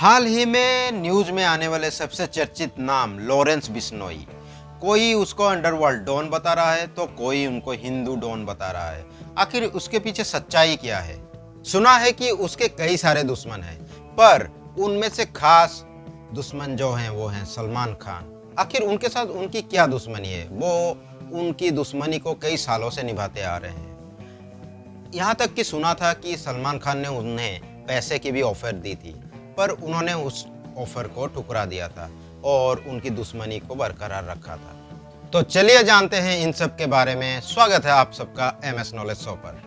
हाल ही में न्यूज में आने वाले सबसे चर्चित नाम लॉरेंस बिश्नोई। कोई उसको अंडरवर्ल्ड डॉन बता रहा है तो कोई उनको हिंदू डॉन बता रहा है। आखिर उसके पीछे सच्चाई क्या है? सुना है कि उसके कई सारे दुश्मन हैं, पर उनमें से खास दुश्मन जो हैं वो हैं सलमान खान। आखिर उनके साथ उनकी क्या दुश्मनी है? वो उनकी दुश्मनी को कई सालों से निभाते आ रहे हैं। यहाँ तक कि सुना था कि सलमान खान ने उन्हें पैसे की भी ऑफर दी थी, पर उन्होंने उस ऑफर को ठुकरा दिया था और उनकी दुश्मनी को बरकरार रखा था। तो चलिए जानते हैं इन सब के बारे में। स्वागत है आप सबका MS नॉलेज शो पर।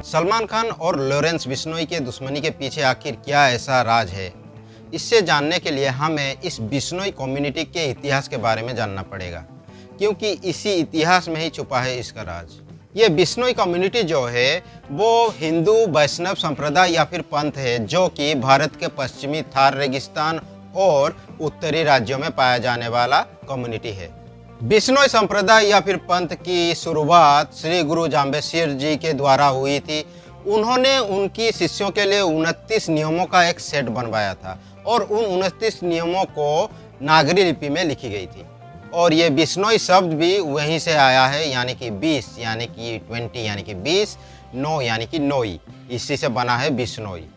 सलमान खान और लॉरेंस बिश्नोई के दुश्मनी के पीछे आखिर क्या ऐसा राज है? इससे जानने के लिए हमें इस बिश्नोई कम्युनिटी के इतिहास के बारे में जानना पड़ेगा, क्योंकि इसी इतिहास में ही छुपा है इसका राज। ये बिश्नोई कम्युनिटी जो है वो हिंदू वैष्णव संप्रदाय या फिर पंथ है, जो कि भारत के पश्चिमी थार रेगिस्तान और उत्तरी राज्यों में पाया जाने वाला कम्युनिटी है। बिश्नोई संप्रदाय या फिर पंथ की शुरुआत श्री गुरु जाम्बेश्वर जी के द्वारा हुई थी। उन्होंने उनकी शिष्यों के लिए 29 नियमों का एक सेट बनवाया था और उन 29 नियमों को नागरी लिपि में लिखी गई थी। और ये बिश्नोई शब्द भी वहीं से आया है, यानी कि 20 यानी कि 20 यानी कि 20, नो यानी कि नोई, इसी से बना है बिश्नोई।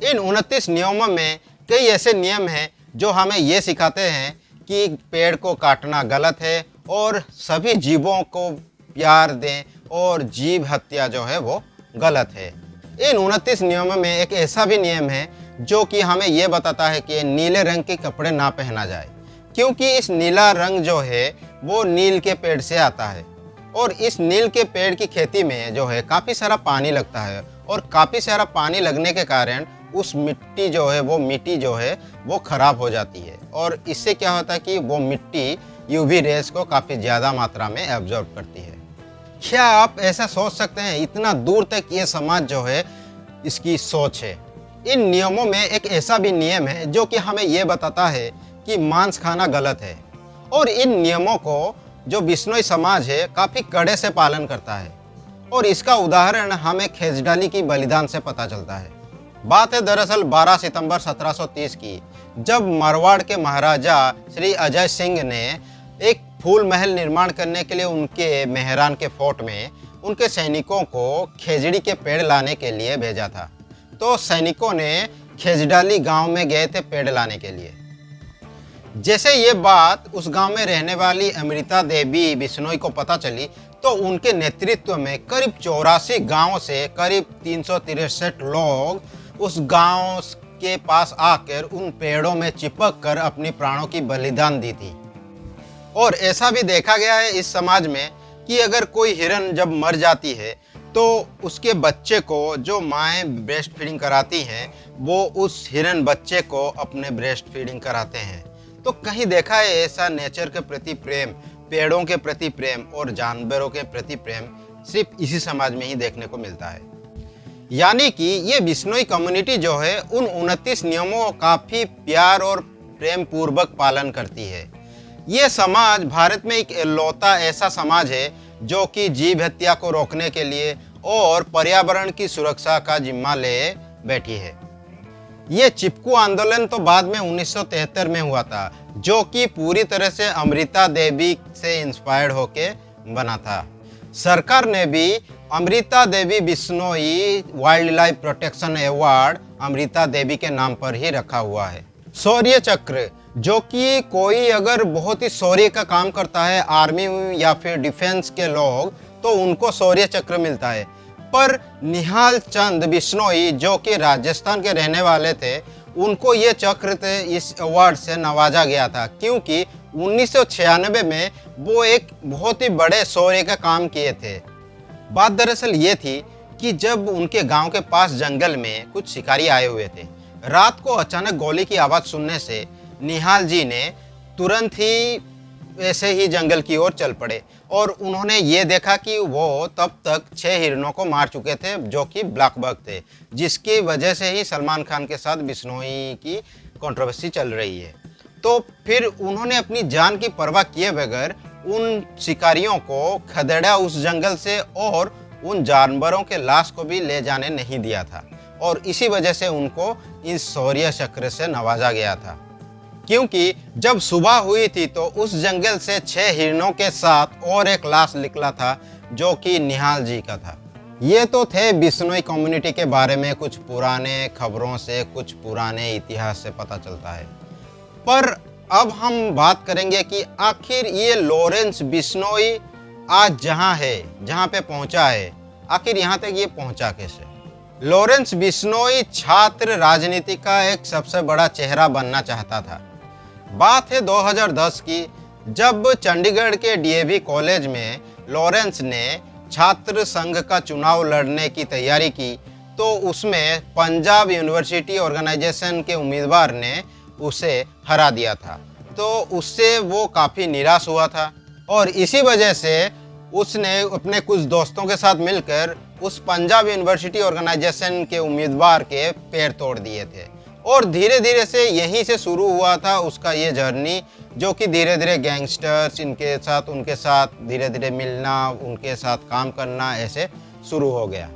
इन 29 नियमों में कई ऐसे नियम हैं जो हमें ये सिखाते हैं कि पेड़ को काटना गलत है और सभी जीवों को प्यार दें और जीव हत्या जो है वो गलत है। इन 29 नियमों में एक ऐसा भी नियम है जो कि हमें ये बताता है कि नीले रंग के कपड़े ना पहना जाए, क्योंकि इस नीला रंग जो है वो नील के पेड़ से आता है और इस नील के पेड़ की खेती में जो है काफ़ी सारा पानी लगता है और काफ़ी सारा पानी लगने के कारण उस मिट्टी जो है वो ख़राब हो जाती है और इससे क्या होता है कि वो मिट्टी UV रेस को काफ़ी ज़्यादा मात्रा में एब्जॉर्ब करती है। क्या आप ऐसा सोच सकते हैं? इतना दूर तक ये समाज जो है इसकी सोच है। इन नियमों में एक ऐसा भी नियम है जो कि हमें ये बताता है कि मांस खाना गलत है और इन नियमों को जो बिश्नोई समाज है काफ़ी कड़े से पालन करता है और इसका उदाहरण हमें खेजड़ाली की बलिदान से पता चलता है। बात है दरअसल 12 सितंबर 1730 की, जब मारवाड़ के महाराजा श्री अजय सिंह ने एक फूल महल निर्माण करने के लिए उनके मेहरान के फोर्ट में उनके सैनिकों को खेजड़ी के पेड़ लाने के लिए भेजा था। तो सैनिकों ने खेजड़ाली गांव में गए थे पेड़ लाने के लिए। जैसे ये बात उस गांव में रहने वाली अमृता देवी बिश्नोई को पता चली तो उनके नेतृत्व में करीब 84 गांवों से करीब 363 लोग उस गांव के पास आकर उन पेड़ों में चिपक कर अपनी प्राणों की बलिदान दी थी। और ऐसा भी देखा गया है इस समाज में कि अगर कोई हिरन जब मर जाती है तो उसके बच्चे को जो माएँ ब्रेस्ट फीडिंग कराती हैं वो उस हिरन बच्चे को अपने ब्रेस्ट फीडिंग कराते हैं। तो कहीं देखा है ऐसा नेचर के प्रति प्रेम, पेड़ों के प्रति प्रेम और जानवरों के प्रति प्रेम सिर्फ इसी समाज में ही देखने को मिलता है। यानी कि ये बिश्नोई कम्युनिटी जो है उन 29 नियमों का काफ़ी प्यार और प्रेम पूर्वक पालन करती है। ये समाज भारत में एक इकलौता ऐसा समाज है जो कि जीव हत्या को रोकने के लिए और पर्यावरण की सुरक्षा का जिम्मा ले बैठी है। ये चिपकू आंदोलन तो बाद में 1973 में हुआ था, जो कि पूरी तरह से अमृता देवी से इंस्पायर्ड होके बना था। सरकार ने भी Amrita Devi Bishnoi wildlife protection award Amrita Devi के नाम पर ही रखा हुआ है। शौर्य चक्र, जो कि कोई अगर बहुत ही शौर्य का काम करता है, आर्मी या फिर डिफेंस के लोग, तो उनको शौर्य चक्र मिलता है। पर निहाल चंद बिश्नोई जो कि राजस्थान के रहने वाले थे, उनको ये चक्र इस अवार्ड से नवाजा गया था, क्योंकि 1996 में वो एक बहुत ही बड़े शौर्य का काम किए थे। बात दरअसल ये थी कि जब उनके गांव के पास जंगल में कुछ शिकारी आए हुए थे, रात को अचानक गोली की आवाज़ सुनने से निहाल जी ने तुरंत ही ऐसे ही जंगल की ओर चल पड़े और उन्होंने ये देखा कि वो तब तक 6 हिरणों को मार चुके थे जो कि ब्लैक बक थे, जिसकी वजह से ही सलमान खान के साथ बिश्नोई की कंट्रोवर्सी चल रही है। तो फिर उन्होंने अपनी जान की परवाह किए बगैर उन शिकारियों को खदेड़ा उस जंगल से और उन जानवरों के लाश को भी ले जाने नहीं दिया था और इसी वजह से उनको इस शौर्य चक्र से नवाजा गया था। क्योंकि जब सुबह हुई थी तो उस जंगल से 6 हिरणों के साथ और एक लाश निकला था जो कि निहाल जी का था। ये तो थे बिश्नोई कम्युनिटी के बारे में कुछ पुराने खबरों से, कुछ पुराने इतिहास से पता चलता है। पर अब हम बात करेंगे कि आखिर ये लॉरेंस बिश्नोई आज जहाँ है, जहाँ पे पहुँचा है, आखिर यहाँ तक ये पहुँचा कैसे। लॉरेंस बिश्नोई छात्र राजनीति का एक सबसे बड़ा चेहरा बनना चाहता था। बात है 2010 की, जब चंडीगढ़ के डीएवी कॉलेज में लॉरेंस ने छात्र संघ का चुनाव लड़ने की तैयारी की तो उसमें पंजाब यूनिवर्सिटी ऑर्गेनाइजेशन के उम्मीदवार ने उसे हरा दिया था। तो उससे वो काफ़ी निराश हुआ था और इसी वजह से उसने अपने कुछ दोस्तों के साथ मिलकर उस पंजाब यूनिवर्सिटी ऑर्गेनाइजेशन के उम्मीदवार के पैर तोड़ दिए थे। और धीरे धीरे से यहीं से शुरू हुआ था उसका ये जर्नी, जो कि धीरे धीरे गैंगस्टर्स उनके साथ धीरे धीरे मिलना, उनके साथ काम करना ऐसे शुरू हो गया।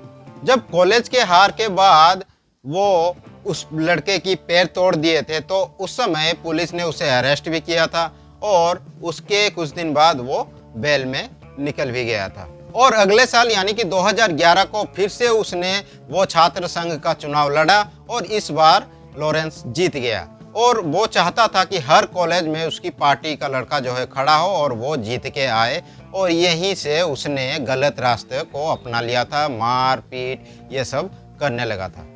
जब कॉलेज के हार के बाद वो उस लड़के की पैर तोड़ दिए थे तो उस समय पुलिस ने उसे अरेस्ट भी किया था और उसके कुछ दिन बाद वो बेल में निकल भी गया था। और अगले साल यानी कि 2011 को फिर से उसने वो छात्र संघ का चुनाव लड़ा और इस बार लॉरेंस जीत गया। और वो चाहता था कि हर कॉलेज में उसकी पार्टी का लड़का जो है खड़ा हो और वो जीत के आए, और यहीं से उसने गलत रास्ते को अपना लिया था, मार पीट ये सब करने लगा था।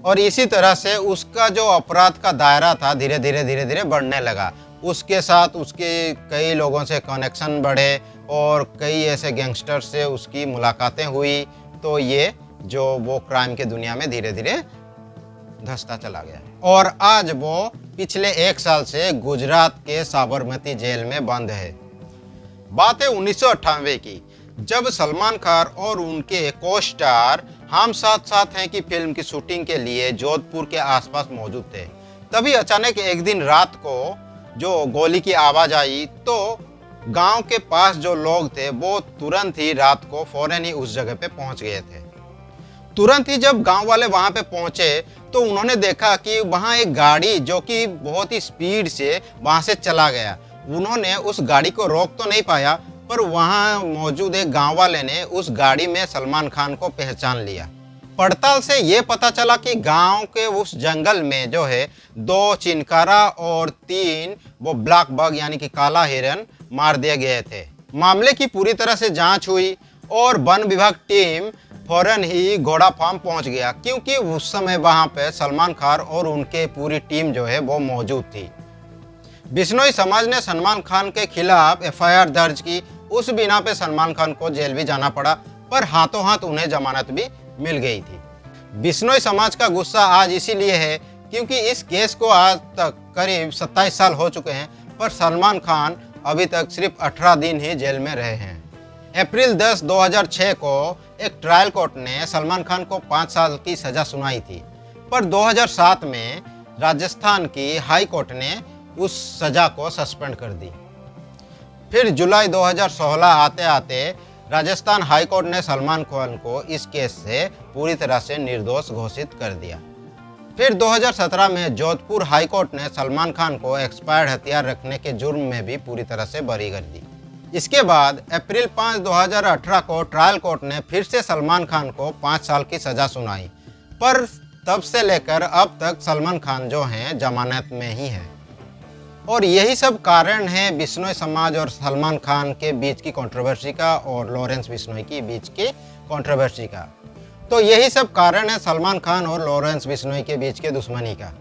और इसी तरह से उसका जो अपराध का दायरा था धीरे धीरे बढ़ने लगा। उसके साथ उसके कई लोगों से कनेक्शन बढ़े और कई ऐसे गैंगस्टर से उसकी मुलाकातें हुई। तो ये जो वो क्राइम के दुनिया में धीरे धीरे धंसता चला गया और आज वो पिछले 1 साल से गुजरात के साबरमती जेल में बंद है। बात है 1998 की, जब सलमान खान और उनके को स्टार हम साथ साथ हैं कि फिल्म की शूटिंग के लिए जोधपुर के आसपास मौजूद थे। तभी अचानक एक दिन रात को जो गोली की आवाज़ आई तो गांव के पास जो लोग थे वो तुरंत ही रात को फौरन ही उस जगह पे पहुंच गए थे। तुरंत ही जब गांव वाले वहां पे पहुंचे तो उन्होंने देखा कि वहां एक गाड़ी जो कि बहुत ही स्पीड से वहां से चला गया। उन्होंने उस गाड़ी को रोक तो नहीं पाया, पर वहां मौजूद एक गांव वाले ने उस गाड़ी में सलमान खान को पहचान लिया। पड़ताल से ये पता चला कि गांव के उस जंगल में जो है 2 चिनकारा और 3 वो ब्लैक बग यानी कि काला हिरन मार दिए गए थे। मामले की पूरी तरह से जांच हुई और वन विभाग टीम फौरन ही घोड़ा फार्म पहुंच गया, क्योंकि उस समय वहां पे सलमान खान और उनके पूरी टीम जो है वो मौजूद थी। बिश्नोई समाज ने सलमान खान के खिलाफ एफआईआर दर्ज की। उस बिना पे सलमान खान को जेल भी जाना पड़ा, पर हाथों हाथ उन्हें जमानत भी मिल गई थी। बिश्नोई समाज का गुस्सा आज इसीलिए है क्योंकि इस केस को आज तक करीब 27 साल हो चुके हैं, पर सलमान खान अभी तक सिर्फ 18 दिन ही जेल में रहे हैं। अप्रैल 10, 2006 को एक ट्रायल कोर्ट ने सलमान खान को 5 साल की सजा सुनाई थी, पर 2007 में राजस्थान की हाई कोर्ट ने उस सजा को सस्पेंड कर दी। फिर जुलाई 2016 आते आते राजस्थान हाई कोर्ट ने सलमान खान को इस केस से पूरी तरह से निर्दोष घोषित कर दिया। फिर 2017 में जोधपुर हाई कोर्ट ने सलमान खान को एक्सपायर्ड हथियार रखने के जुर्म में भी पूरी तरह से बरी कर दी। इसके बाद अप्रैल 5, 2018 को ट्रायल कोर्ट ने फिर से सलमान खान को 5 साल की सजा सुनाई, पर तब से लेकर अब तक सलमान खान जो हैं जमानत में ही हैं। और यही सब कारण है बिश्नोई समाज और सलमान खान के बीच की कंट्रोवर्सी का और लॉरेंस बिश्नोई के बीच की कंट्रोवर्सी का। तो यही सब कारण है सलमान खान और लॉरेंस बिश्नोई के बीच के दुश्मनी का।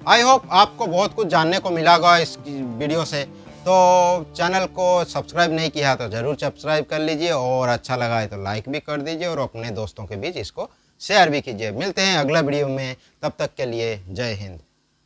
आई होप आपको बहुत कुछ जानने को मिला होगा इस वीडियो से। तो चैनल को सब्सक्राइब नहीं किया तो ज़रूर सब्सक्राइब कर लीजिए और अच्छा लगा है तो लाइक भी कर दीजिए और अपने दोस्तों के बीच इसको शेयर भी कीजिए। मिलते हैं अगला वीडियो में, तब तक के लिए जय हिंद।